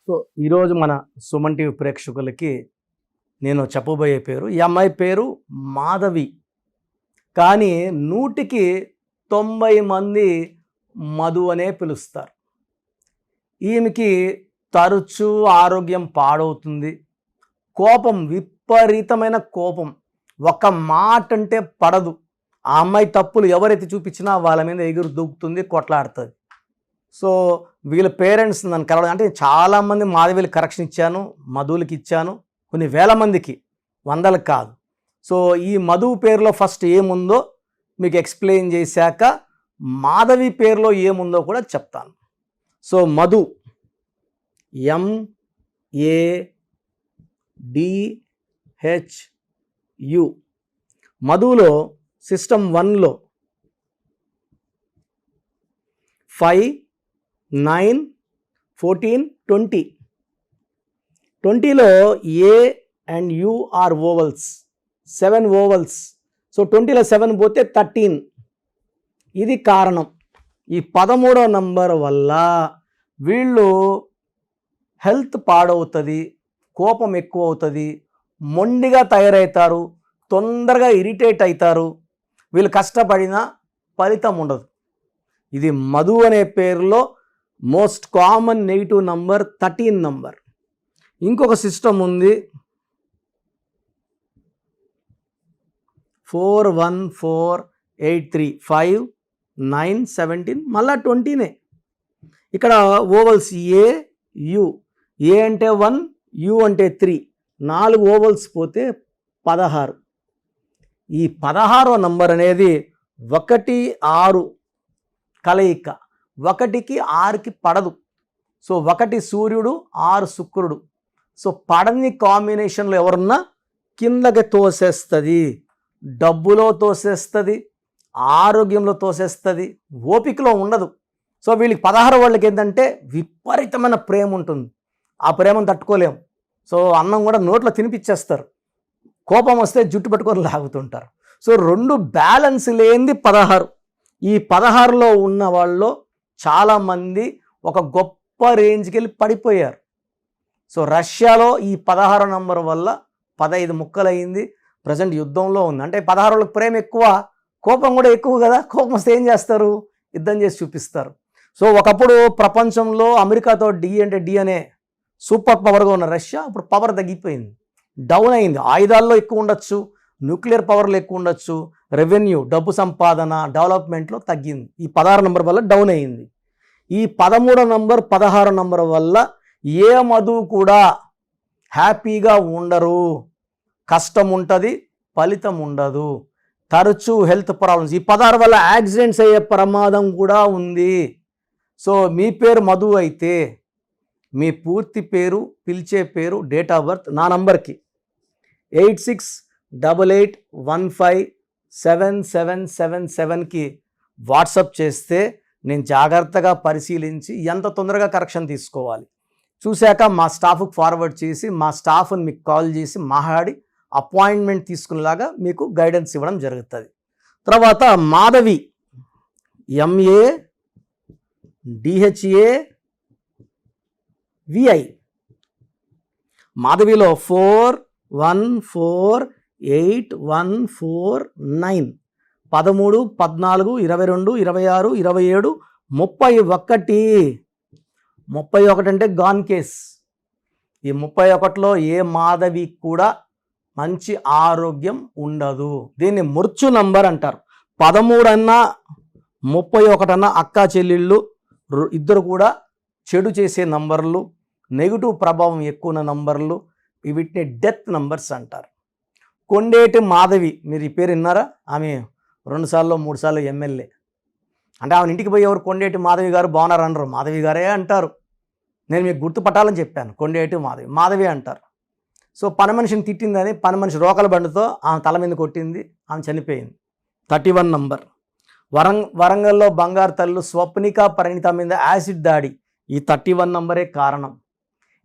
So ఈరోజు మన Suman TV ప్రేక్షకులకి నేను చెప్పబోయే పేరు, ఈ అమ్మాయి పేరు మాధవి. కానీ 100కి 90 మంది మధు అనే పిలుస్తారు. ఈమెకి తరచూ ఆరోగ్యం పాడవుతుంది, కోపం, విపరీతమైన కోపం, ఒక మాట అంటే పడదు. ఆ అమ్మాయి తప్పులు ఎవరైతే చూపించినా వాళ్ళ మీద ఎగురు దూకుతుంది, కొట్లాడుతుంది. సో వీళ్ళ పేరెంట్స్ నన్ను కలవడం, అంటే చాలామంది మాధవీలకు కరెక్షన్ ఇచ్చాను, మధువులకి ఇచ్చాను, కొన్ని వేల మందికి, వందలకు కాదు. సో ఈ మధు పేరులో ఫస్ట్ ఏముందో మీకు ఎక్స్ప్లెయిన్ చేశాక మాధవి పేరులో ఏముందో కూడా చెప్తాను. So Madhu MADHU. మధులో సిస్టమ్ 1లో 5, 9, 14, 20. 20లో A and U are vowels, 7 vowels. So 20లో 7 పోతే 13. ఇది కారణం. ఈ 13వ నంబర్ వల్ల వీళ్ళు హెల్త్ పాడవుతుంది, కోపం ఎక్కువ అవుతుంది, మొండిగా తయారవుతారు, తొందరగా ఇరిటేట్ అవుతారు. వీళ్ళు కష్టపడినా ఫలితం ఉండదు. ఇది మధు అనే పేరులో most common negative number 13 number. ఇంకొక సిస్టమ్ ఉంది 4, 1, 4, 8, 3, 5, 9, 17, మళ్ళా 20నే. ఇక్కడ ఓవల్స్ AU. ఏ అంటే 1, U అంటే 3, 4 ఓవల్స్ పోతే 16. ఈ 16వ నంబర్ అనేది 1, 6 కలయిక. 1కి 6కి పడదు. సో 1 సూర్యుడు, 6 శుక్రుడు. సో పడని కాంబినేషన్లో ఎవరున్నా కిందకి తోసేస్తుంది, డబ్బులో తోసేస్తుంది, ఆరోగ్యంలో తోసేస్తుంది, ఓపికలో ఉండదు. సో వీళ్ళకి 16 వాళ్ళకి ఏంటంటే విపరీతమైన ప్రేమ ఉంటుంది. ఆ ప్రేమను తట్టుకోలేము. సో అన్నం కూడా నోట్లో తినిపించేస్తారు, కోపం వస్తే జుట్టు పట్టుకొని లాగుతుంటారు. సో 2 బ్యాలెన్స్ లేనిది 16. ఈ 16లో ఉన్న వాళ్ళు చాలామంది ఒక గొప్ప రేంజ్కి వెళ్ళి పడిపోయారు. సో రష్యాలో ఈ 16 నంబర్ వల్ల 15 ముక్కలయ్యింది. ప్రజెంట్ యుద్ధంలో ఉంది. అంటే 16 ప్రేమ ఎక్కువ, కోపం కూడా ఎక్కువ కదా. కోపం వస్తే ఏం చేస్తారు? యుద్ధం చేసి చూపిస్తారు. సో ఒకప్పుడు ప్రపంచంలో అమెరికాతో డి అంటే డి అనే సూపర్ పవర్గా ఉన్న రష్యా ఇప్పుడు పవర్ తగ్గిపోయింది, డౌన్ అయింది. ఆయుధాల్లో ఎక్కువ ఉండొచ్చు, న్యూక్లియర్ పవర్లో ఎక్కువ ఉండొచ్చు, రెవెన్యూ, డబ్బు సంపాదన, డెవలప్మెంట్లో తగ్గింది. ఈ 16 నంబర్ వల్ల డౌన్ అయింది. ఈ 13 నంబర్ 16 నంబర్ వల్ల ఏ మధు కూడా హ్యాపీగా ఉండరు, కష్టం ఉంటుంది, ఫలితం ఉండదు, తరచూ హెల్త్ ప్రాబ్లమ్స్. ఈ 16 వల్ల యాక్సిడెంట్స్ అయ్యే ప్రమాదం కూడా ఉంది. సో మీ పేరు మధు అయితే మీ పూర్తి పేరు, పిలిచే పేరు, డేట్ ఆఫ్ బర్త్ నా నంబర్కి 8688157777కి వాట్సాప్ చేస్తే నేను జాగ్రత్తగా పరిశీలించి ఎంత తొందరగా కరెక్షన్ తీసుకోవాలి చూశాక మా స్టాఫ్కి ఫార్వర్డ్ చేసి, మా స్టాఫ్ని మీకు కాల్ చేసి మాట్లాడి అపాయింట్మెంట్ తీసుకునేలాగా మీకు గైడెన్స్ ఇవ్వడం జరుగుతుంది. తర్వాత మాధవి MADHAVI. మాధవిలో 4, 1, 4, 8, 1, 4, 9, 13, 14, 22, 26, 27, 31. 31 అంటే గాన్ కేస్. ఈ 31లో ఏ మాధవి కూడా మంచి ఆరోగ్యం ఉండదు. దీన్ని మృత్యు నంబర్ అంటారు. 13 అన్నా 31 అన్నా అక్కా చెల్లెళ్ళు ఇద్దరు కూడా చెడు చేసే నంబర్లు, నెగిటివ్ ప్రభావం ఎక్కువ ఉన్న నంబర్లు, వీటిని డెత్ నంబర్స్ అంటారు. కొండేటి మాధవి, మీరు ఈ పేరు విన్నారా? ఆమె 2 సార్లు 3 సార్లు ఎమ్మెల్యే. అంటే ఆమె ఇంటికి పోయి ఎవరు కొండేటి మాధవి గారు బాగున్నారు అనరు, మాధవి గారే అంటారు. నేను మీకు గుర్తుపట్టాలని చెప్పాను, కొండేటి మాధవి, మాధవి అంటారు. సో పని మనిషిని తిట్టిందని పని మనిషి రోకల బండితో ఆమె తల మీద కొట్టింది, ఆమె చనిపోయింది. 31 నంబర్. వరంగల్లో బంగారు తల్లు స్వప్నిక పరిణిత మీద యాసిడ్ దాడి, ఈ 31 నంబరే కారణం.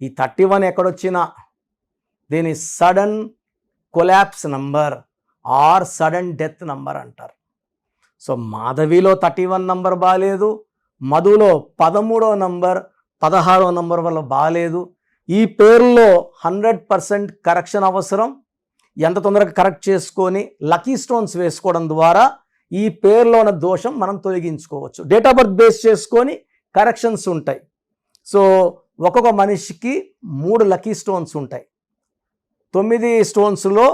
ఈ 31 ఎక్కడొచ్చినా దీని sudden collapse number or sudden death number అంటారు. సో మాధవిలో 31 నంబర్ బాగాలేదు, మధులో 13వ నంబర్ 16వ నంబర్ వల్ల బాగాలేదు. ఈ పేరులో 100% కరెక్షన్ అవసరం. ఎంత తొందరగా కరెక్ట్ చేసుకొని లక్కీ స్టోన్స్ వేసుకోవడం ద్వారా ఈ పేరులో ఉన్న దోషం మనం తొలగించుకోవచ్చు. డేట్ ఆఫ్ బర్త్ బేస్ చేసుకొని కరెక్షన్స్ ఉంటాయి. సో ఒక్కొక్క మనిషికి 3 లక్కీ స్టోన్స్ ఉంటాయి. 9 స్టోన్స్లో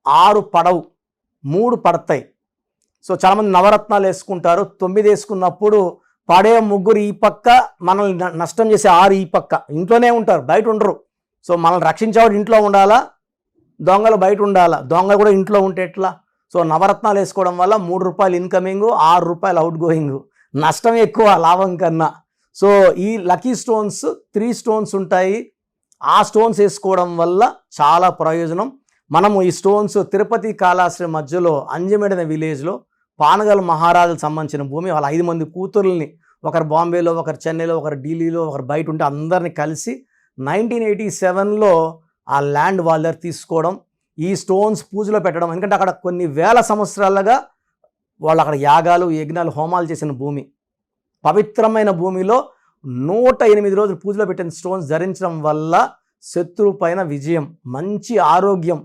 6 పడవు, 3 పడతాయి. సో చాలామంది నవరత్నాలు వేసుకుంటారు. 9 వేసుకున్నప్పుడు పడే ముగ్గురు ఈ పక్క, మనల్ని నష్టం చేసే 6 ఈ పక్క. ఇంట్లోనే ఉంటారు, బయట ఉండరు. సో మనల్ని రక్షించేవాడు ఇంట్లో ఉండాలా, దొంగలు బయట ఉండాలా. దొంగలు కూడా ఇంట్లో ఉంటే ఎట్లా? సో నవరత్నాలు వేసుకోవడం వల్ల 3 రూపాయలు ఇన్కమింగ్, 6 రూపాయలు అవుట్ గోయింగ్. నష్టం ఎక్కువ లాభం కన్నా. సో ఈ లక్కీ స్టోన్స్ 3 స్టోన్స్ ఉంటాయి. ఆ స్టోన్స్ వేసుకోవడం వల్ల చాలా ప్రయోజనం. మనము ఈ స్టోన్స్ తిరుపతి కాళాశ్రీ మధ్యలో అంజమేడ్ అనే విలేజ్లో పానగల్ మహారాజులకు సంబంధించిన భూమి, వాళ్ళ 5 మంది కూతుర్లని, ఒకరు బాంబేలో, ఒకరు చెన్నైలో, ఒకరు ఢిల్లీలో, ఒకరు బయట ఉంటే అందరిని కలిసి 1987లో ఆ ల్యాండ్ వాళ్ళ దగ్గర తీసుకోవడం, ఈ స్టోన్స్ పూజలో పెట్టడం. ఎందుకంటే అక్కడ కొన్ని వేల సంవత్సరాలుగా వాళ్ళు అక్కడ యాగాలు, యజ్ఞాలు, హోమాలు చేసిన భూమి, పవిత్రమైన భూమిలో 108 రోజులు పూజలో పెట్టిన స్టోన్స్ ధరించడం వల్ల శత్రువు పైన విజయం, మంచి ఆరోగ్యం,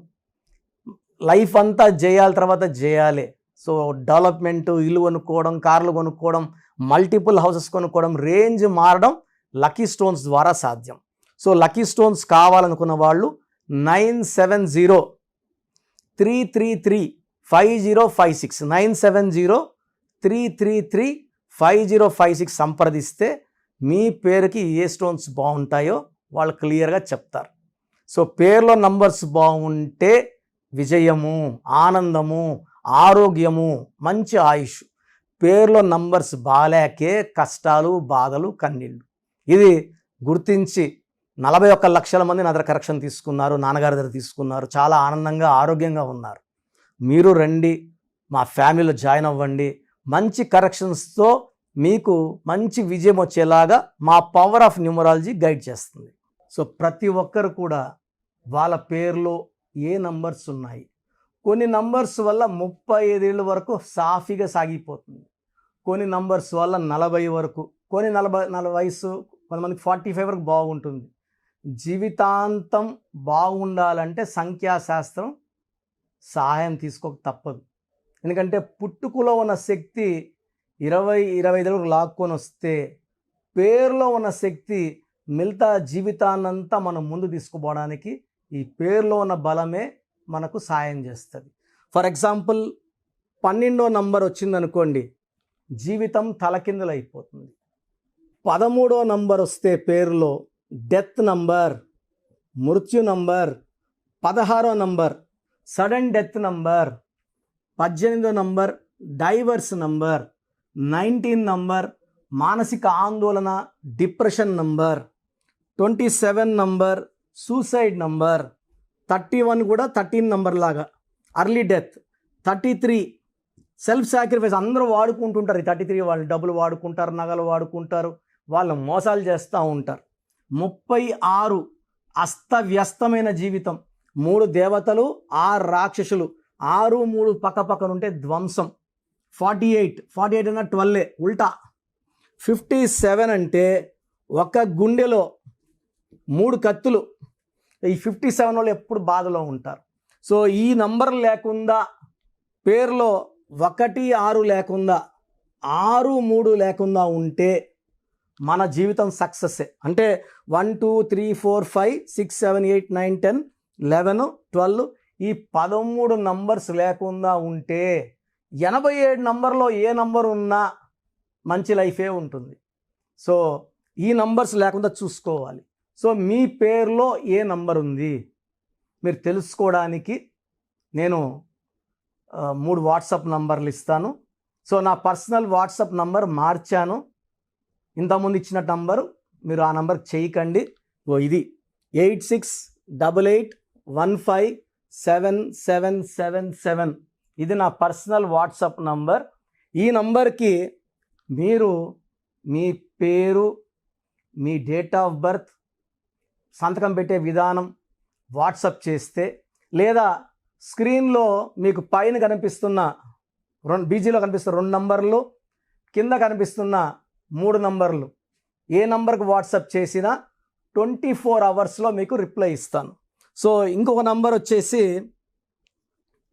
లైఫ్ అంతా జయాల తర్వాత జయాలే. సో డెవలప్మెంట్, ఇల్లు కొనుక్కోవడం, కార్లు కొనుక్కోవడం, మల్టిపుల్ హౌసెస్ కొనుక్కోవడం, రేంజ్ మారడం లక్కీ స్టోన్స్ ద్వారా సాధ్యం. సో లక్కీ స్టోన్స్ కావాలనుకున్న వాళ్ళు 970-333-5056 970-333-5056 సంప్రదిస్తే మీ పేరుకి ఏ స్టోన్స్ బాగుంటాయో వాళ్ళు క్లియర్గా చెప్తారు. సో పేర్లో నంబర్స్ బాగుంటే విజయము, ఆనందము, ఆరోగ్యము, మంచి ఆయుష్. పేర్లో నంబర్స్ బాలేకే కష్టాలు, బాధలు, కన్నీళ్ళు. ఇది గుర్తించి 41 లక్షల మంది నా దగ్గర కరెక్షన్ తీసుకున్నారు, నాన్నగారి దగ్గర తీసుకున్నారు. చాలా ఆనందంగా, ఆరోగ్యంగా ఉన్నారు. మీరు రండి, మా ఫ్యామిలీలో జాయిన్ అవ్వండి. మంచి కరెక్షన్స్తో మీకు మంచి విజయం వచ్చేలాగా మా పవర్ ఆఫ్ న్యూమరాలజీ గైడ్ చేస్తుంది. సో ప్రతి ఒక్కరు కూడా వాళ్ళ పేరులో ఏ నంబర్స్ ఉన్నాయి, కొన్ని నంబర్స్ వల్ల 35 ఏళ్ళ వరకు సాఫీగా సాగిపోతుంది, కొన్ని నంబర్స్ వల్ల 40 వరకు, కొన్ని 40 వయసు, కొంతమందికి 45 వరకు బాగుంటుంది. జీవితాంతం బాగుండాలంటే సంఖ్యాశాస్త్రం సహాయం తీసుకోక తప్పదు. ఎందుకంటే పుట్టుకలో ఉన్న శక్తి 20-25 వరకు లాక్కొని వస్తే, పేరులో ఉన్న శక్తి మిగతా జీవితాన్నంతా మనం ముందు తీసుకుపోవడానికి ఈ పేరులో ఉన్న బలమే మనకు సాయం చేస్తుంది. ఫర్ ఎగ్జాంపుల్ 12వ నంబర్ వచ్చిందనుకోండి, జీవితం తలకిందులు అయిపోతుంది. 13వ నంబర్ వస్తే పేరులో డెత్ నంబర్, మృత్యు నంబర్. 16వ నంబర్ సడన్ డెత్ నంబర్. 18వ నంబర్ డైవర్స్ నంబర్. 19 నంబర్ మానసిక ఆందోళన, depression number. 27 number suicide number. 31 కూడా 13 నంబర్ లాగా అర్లీ డెత్. 33 self sacrifice. అందరూ వాడుకుంటుంటారు ఈ 33 వాళ్ళు. డబ్బులు వాడుకుంటారు, నగలు వాడుకుంటారు, వాళ్ళు మోసాలు చేస్తూ ఉంటారు. 36 అస్తవ్యస్తమైన జీవితం. 3 దేవతలు, 6 రాక్షసులు, 6, 3 పక్కపక్కనుంటే ధ్వంసం. 48 అన్న 12 ఉల్టా. 57 అంటే ఒక గుండెలో 3 కత్తులు. ఈ 57 వాళ్ళు ఎప్పుడు బాధలో ఉంటారు. సో ఈ నంబర్ లేకుండా, పేరులో 1, 6 లేకుండా, 6, 3 లేకుండా ఉంటే మన జీవితం సక్సెస్సే. అంటే 1, 2, 3, 4, 5, 6, 7, 8, 9, 10, 11, 12 ఈ 13 నంబర్స్ లేకుండా ఉంటే 87 నంబర్లో ఏ నంబర్ ఉన్నా మంచి లైఫే ఉంటుంది. సో ఈ నంబర్స్ లేకుండా చూసుకోవాలి. సో మీ పేరులో ఏ నంబర్ ఉంది మీరు తెలుసుకోవడానికి నేను 3 వాట్సాప్ నంబర్లు ఇస్తాను. సో నా పర్సనల్ వాట్సాప్ నంబర్ మార్చాను. ఇంతకుముందు ఇచ్చిన నంబరు మీరు ఆ నంబర్కి చేయకండి. ఇది 8688157777. ఇది నా పర్సనల్ వాట్సాప్ నంబర్. ఈ నంబర్కి మీరు మీ పేరు, మీ డేట్ ఆఫ్ బర్త్, సంతకం పెట్టే విధానం వాట్సాప్ చేస్తే, లేదా స్క్రీన్లో మీకు పైన కనిపిస్తున్న బీజీలో కనిపిస్తున్న 2 నంబర్లు, కింద కనిపిస్తున్న 3 నంబర్లు, ఏ నంబర్కి వాట్సాప్ చేసినా 24 అవర్స్లో మీకు రిప్లై ఇస్తాను. సో ఇంకొక నంబర్ వచ్చేసి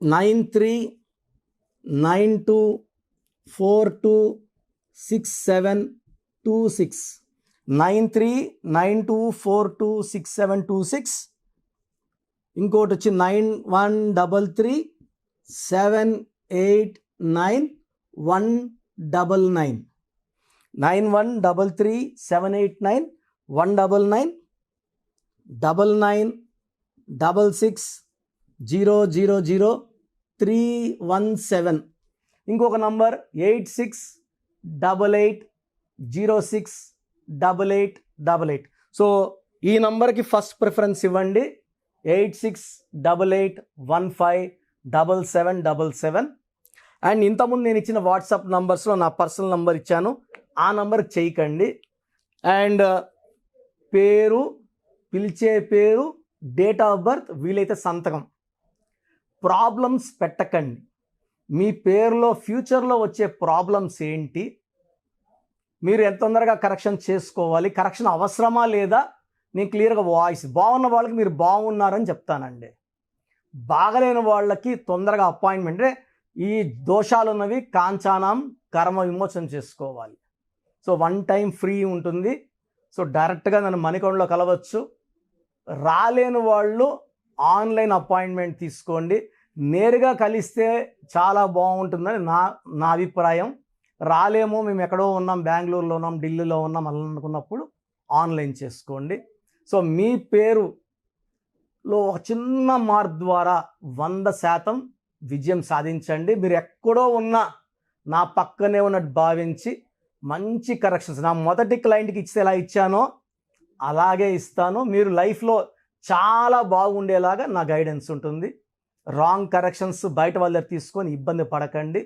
9392426726 9392426726. ఇంకోటి వచ్చి 9133789199 9133789199 9966000317. ఇంకొక నంబర్ 8688068888. సో ఈ నంబర్కి ఫస్ట్ ప్రిఫరెన్స్ ఇవ్వండి, 8688157777. అండ్ ఇంతకుముందు నేను ఇచ్చిన వాట్సాప్ నంబర్స్లో నా పర్సనల్ నంబర్ ఇచ్చాను, ఆ నంబర్కి చేయకండి. అండ్ పేరు, పిలిచే పేరు, డేట్ ఆఫ్ బర్త్, వీలైతే సంతకం. ప్రాబ్లమ్స్ పెట్టకండి. మీ పేరులో ఫ్యూచర్లో వచ్చే ప్రాబ్లమ్స్ ఏంటి, మీరు ఎంత తొందరగా కరెక్షన్ చేసుకోవాలి, కరెక్షన్ అవసరమా లేదా, నేను క్లియర్గా వాయిస్ బాగున్న వాళ్ళకి మీరు బాగున్నారని చెప్తానండి. బాగలేని వాళ్ళకి తొందరగా అపాయింట్మెంట్, ఈ దోషాలు ఉన్నవి కాంచానం కర్మ విమోచన చేసుకోవాలి. సో 1 టైం ఫ్రీ ఉంటుంది. సో డైరెక్ట్గా నన్ను మణికొండలో కలవచ్చు. రాలేని వాళ్ళు ఆన్లైన్ అపాయింట్మెంట్ తీసుకోండి. నేరుగా కలిస్తే చాలా బాగుంటుందని నా అభిప్రాయం. రాలేమో, మేము ఎక్కడో ఉన్నాం, బెంగళూరులో ఉన్నాం, ఢిల్లీలో ఉన్నాం అలా అనుకున్నప్పుడు ఆన్లైన్ చేసుకోండి. సో మీ పేరులో ఒక చిన్న మార్పు ద్వారా 100% విజయం సాధించండి. మీరు ఎక్కడో ఉన్నా నా పక్కనే ఉన్నట్టు భావించి మంచి కరెక్షన్స్ నా మొదటి క్లయింట్కి ఇస్తే ఎలా ఇచ్చానో అలాగే ఇస్తాను. మీరు లైఫ్లో చాలా బాగుండేలాగా నా గైడెన్స్ ఉంటుంది. రాంగ్ కరెక్షన్స్ బయట వాళ్ళ దగ్గర తీసుకొని ఇబ్బంది పడకండి.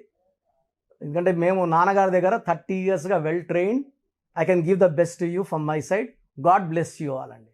ఎందుకంటే మేము నాన్నగారి దగ్గర 30 yearsగా well trained. I can give the best to you from my side. God bless you all అండి.